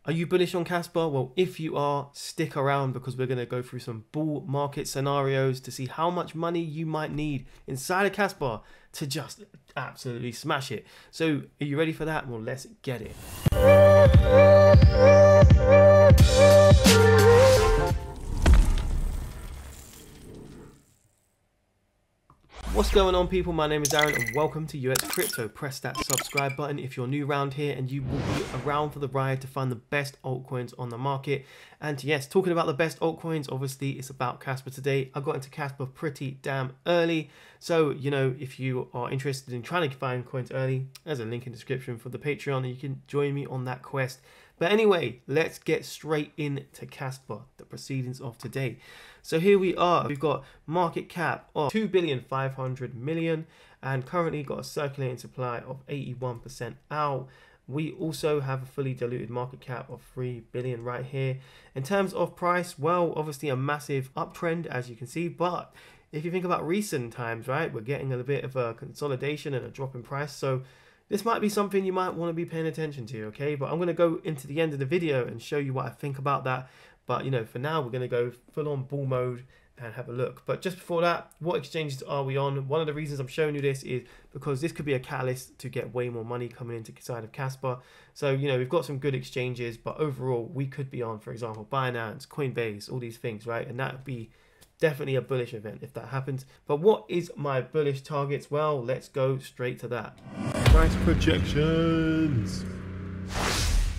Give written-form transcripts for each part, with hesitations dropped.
Are you bullish on KASPA? Well, if you are, stick around because we're going to go through some bull market scenarios to see how much money you might need inside of KASPA to just absolutely smash it. So are you ready for that? Well, let's get it. What's going on, people? My name is Aaron and welcome to US Crypto. Press that subscribe button if you're new around here, and you will be around for the ride to find the best altcoins on the market. And yes, talking about the best altcoins, obviously it's about KASPA today. I got into KASPA pretty damn early, so you know, if you are interested in trying to find coins early, there's a link in the description for the Patreon and you can join me on that quest. But anyway, let's get straight into KASPA, the proceedings of today. So here we are. We've got market cap of 2,500,000,000 and currently got a circulating supply of 81% out. We also have a fully diluted market cap of 3 billion right here. In terms of price, well, obviously a massive uptrend, as you can see, but if you think about recent times, right, we're getting a bit of a consolidation and a drop in price. So this might be something you might want to be paying attention to, okay? But I'm going to go into the end of the video and show you what I think about that. But, you know, for now, we're going to go full on bull mode and have a look. But just before that, what exchanges are we on? One of the reasons I'm showing you this is because this could be a catalyst to get way more money coming into the side of KASPA. So, you know, we've got some good exchanges, but overall, we could be on, for example, Binance, Coinbase, all these things, right? And that would be definitely a bullish event if that happens. But what is my bullish targets? Well, let's go straight to that. Price projections.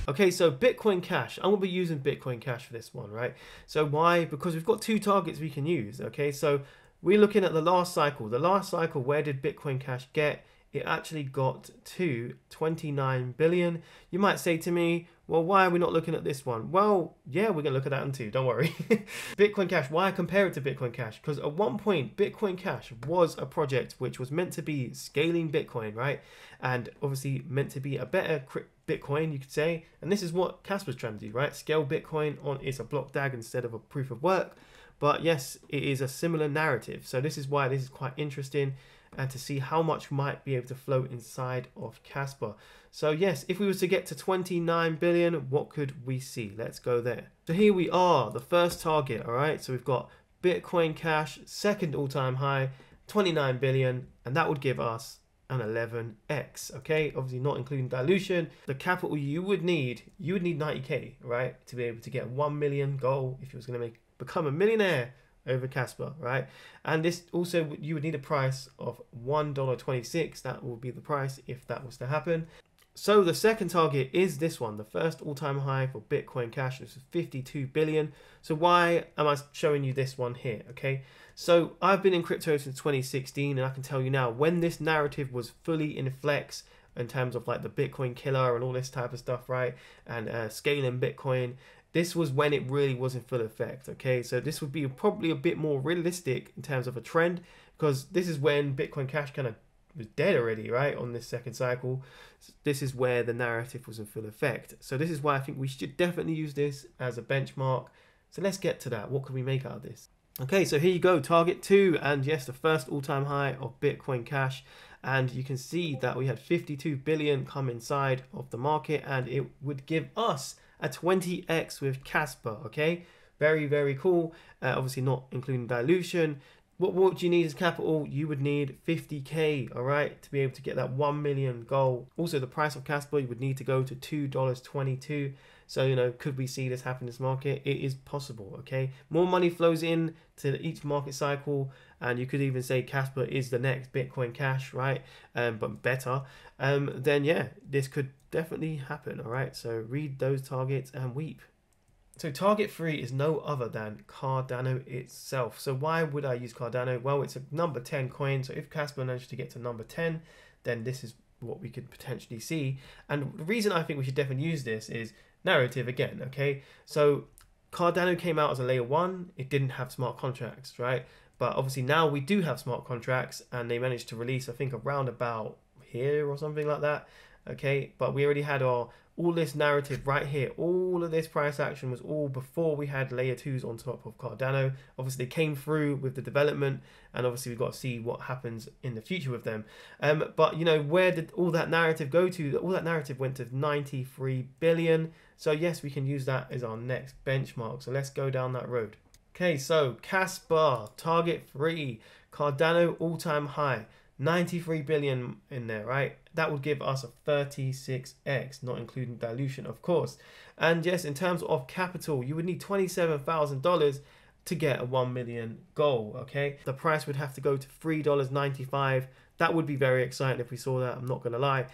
Okay, so Bitcoin Cash. I'm going to be using Bitcoin Cash for this one, right? So why? Because we've got two targets we can use, okay? So we're looking at the last cycle. The last cycle, where did Bitcoin Cash get? It actually got to 29 billion. You might say to me, well, why are we not looking at this one? Well, yeah, we're going to look at that one too, don't worry. Bitcoin Cash, why I compare it to Bitcoin Cash? Because at one point, Bitcoin Cash was a project which was meant to be scaling Bitcoin, right? And obviously meant to be a better Bitcoin, you could say. And this is what KASPA's trying to do, right? Scale Bitcoin on it's a block DAG instead of a proof of work. But yes, it is a similar narrative. So this is why this is quite interesting, and to see how much might be able to flow inside of KASPA. So yes, if we were to get to 29 billion, what could we see? Let's go there. So here we are, the first target, all right? So we've got Bitcoin Cash, second all-time high, 29 billion, and that would give us an 11x, okay? Obviously not including dilution. The capital you would need 90K, right? To be able to get 1 million goal if you was gonna become a millionaire over KASPA, right? And this also, you would need a price of $1.26. That will be the price if that was to happen. So the second target is this one, the first all-time high for Bitcoin Cash. This is 52 billion. So why am I showing you this one here? Okay, so I've been in crypto since 2016, and I can tell you now, when this narrative was fully in flex in terms of like the Bitcoin killer and all this type of stuff, right? And scaling Bitcoin, this was when it really was in full effect, okay? So this would be probably a bit more realistic in terms of a trend, because this is when Bitcoin Cash kind of was dead already, right? On this second cycle. This is where the narrative was in full effect. So this is why I think we should definitely use this as a benchmark. So let's get to that. What can we make out of this? Okay, so here you go, target 2, and yes, the first all-time high of Bitcoin Cash. And you can see that we had 52 billion come inside of the market, and it would give us a 20x with KASPA, okay? Very, very cool. Obviously not including dilution. What would you need as capital? You would need 50K, all right, to be able to get that 1 million goal. Also, the price of KASPA, you would need to go to $2.22. So, you know, could we see this happen in this market? It is possible, okay? More money flows in to each market cycle, and you could even say KASPA is the next Bitcoin Cash, right? But better. Then, yeah, this could definitely happen, all right? So read those targets and weep. So target 3 is no other than Cardano itself. So why would I use Cardano? Well, it's a number 10 coin. So if KASPA managed to get to number 10, then this is what we could potentially see. And the reason I think we should definitely use this is narrative again, okay? So Cardano came out as a layer 1. It didn't have smart contracts, right? But obviously now we do have smart contracts, and they managed to release, I think, around about here or something like that. Okay, but we already had all this narrative right here. All of this price action was all before we had layer 2s on top of Cardano. Obviously they came through with the development, and obviously we've got to see what happens in the future with them. But you know, where did all that narrative go to? All that narrative went to 93 billion. So yes, we can use that as our next benchmark. So let's go down that road. Okay, so KASPA, target 3, Cardano all-time high, 93 billion in there, right? That would give us a 36x, not including dilution, of course. And yes, in terms of capital, you would need $27,000 to get a 1 million goal, okay? The price would have to go to $3.95. That would be very exciting if we saw that, I'm not gonna lie.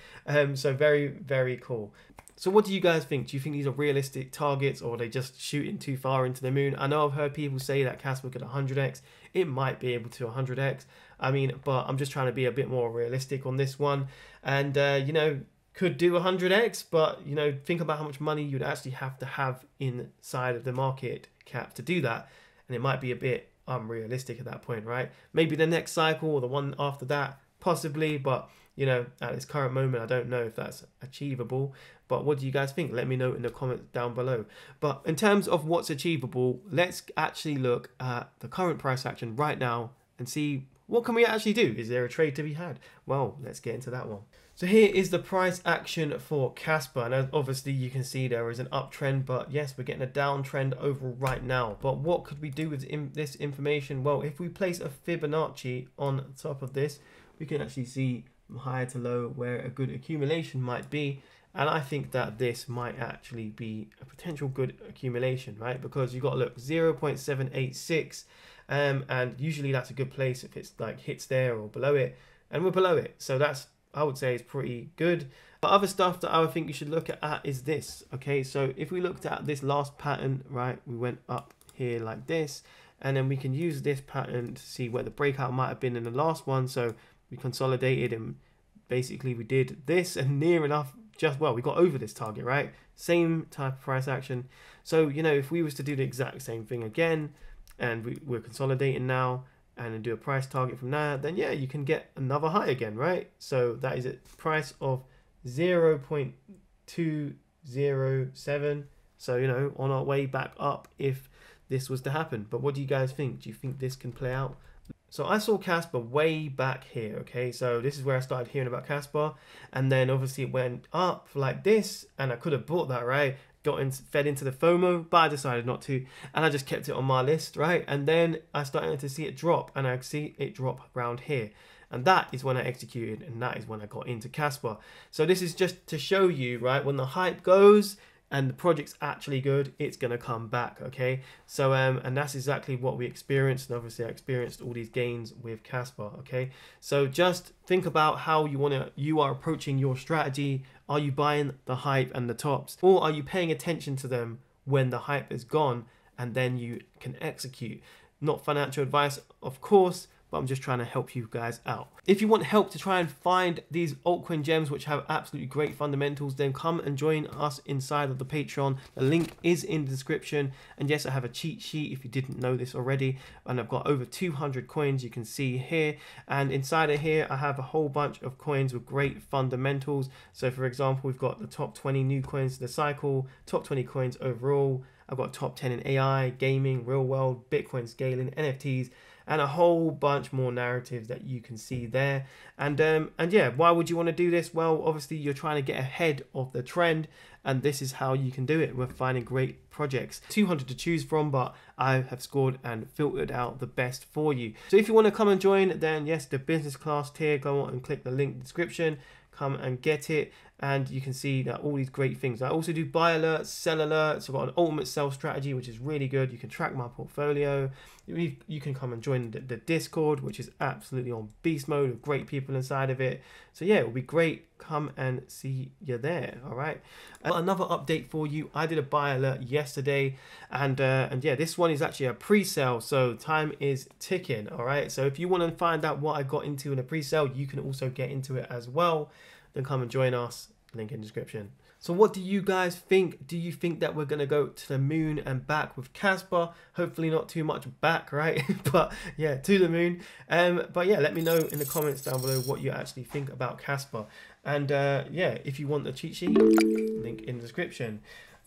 So very, very cool. So what do you guys think? Do you think these are realistic targets, or are they just shooting too far into the moon? I know I've heard people say that KASPA could 100x. It might be able to 100x. I mean, but I'm just trying to be a bit more realistic on this one. And, you know, could do 100x, but, you know, think about how much money you'd actually have to have inside of the market cap to do that. And it might be a bit unrealistic at that point, right? Maybe the next cycle or the one after that, possibly, but you know, at this current moment, I don't know if that's achievable. But what do you guys think? Let me know in the comments down below. But in terms of what's achievable, let's actually look at the current price action right now and see what can we actually do. Is there a trade to be had? Well, let's get into that one. So here is the price action for KASPA, and obviously you can see there is an uptrend, but yes, we're getting a downtrend overall right now. But what could we do with this information? Well, if we place a Fibonacci on top of this, we can actually see from high to low where a good accumulation might be. And I think that this might actually be a potential good accumulation, right? Because you've got to look 0.786, and usually that's a good place if it's like hits there or below it, and we're below it. So that's, I would say, is pretty good. But other stuff that I would think you should look at is this. Okay, so if we looked at this last pattern, right, we went up here like this, and then we can use this pattern to see where the breakout might have been in the last one. So we consolidated and basically we did this, and near enough, just, well, we got over this target, right? Same type of price action. So, you know, if we was to do the exact same thing again, and we're consolidating now, and then do a price target from there, then yeah, you can get another high again, right? So that is a price of 0.207. So, you know, on our way back up if this was to happen. But what do you guys think? Do you think this can play out? So I saw KASPA way back here, okay? So this is where I started hearing about KASPA, and then obviously it went up like this, and I could have bought that, right? Fed into the FOMO, but I decided not to, and I just kept it on my list, right? And then I started to see it drop, and I see it drop around here. And that is when I executed, and that is when I got into KASPA. So this is just to show you, right, when the hype goes, and the project's actually good, it's going to come back, okay? So, and that's exactly what we experienced, and obviously I experienced all these gains with KASPA, okay? So just think about how you are approaching your strategy. Are you buying the hype and the tops, or are you paying attention to them when the hype is gone, and then you can execute? Not financial advice, of course, but I'm just trying to help you guys out. If you want help to try and find these altcoin gems which have absolutely great fundamentals, then come and join us inside of the Patreon. The link is in the description. And yes, I have a cheat sheet if you didn't know this already. And I've got over 200 coins you can see here. And inside of here, I have a whole bunch of coins with great fundamentals. So for example, we've got the top 20 new coins to the cycle, top 20 coins overall. I've got top 10 in AI, gaming, real world, Bitcoin scaling, NFTs, and a whole bunch more narratives that you can see there. And yeah, why would you want to do this? Well, obviously you're trying to get ahead of the trend, and this is how you can do it. We're finding great projects, 200 to choose from, but I have scored and filtered out the best for you. So if you want to come and join, then yes, the business class tier, go on and click the link in the description, come and get it, and you can see that all these great things. I also do buy alerts, sell alerts. I've got an ultimate sell strategy, which is really good. You can track my portfolio. You can come and join the Discord, which is absolutely on beast mode with great people inside of it. So yeah, it will be great. Come and see you there. All right. Another update for you. I did a buy alert yesterday, and yeah, this one is actually a pre-sale, so time is ticking. All right. So if you want to find out what I got into in a pre-sale, you can also get into it as well. Then come and join us. Link in the description. So what do you guys think? Do you think that we're going to go to the moon and back with KASPA? Hopefully not too much back, right? But yeah, to the moon. But yeah, let me know in the comments down below what you actually think about KASPA. And yeah, if you want the cheat sheet, link in the description.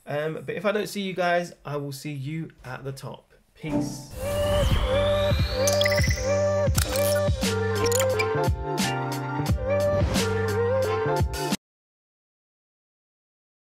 But if I don't see you guys, I will see you at the top. Peace.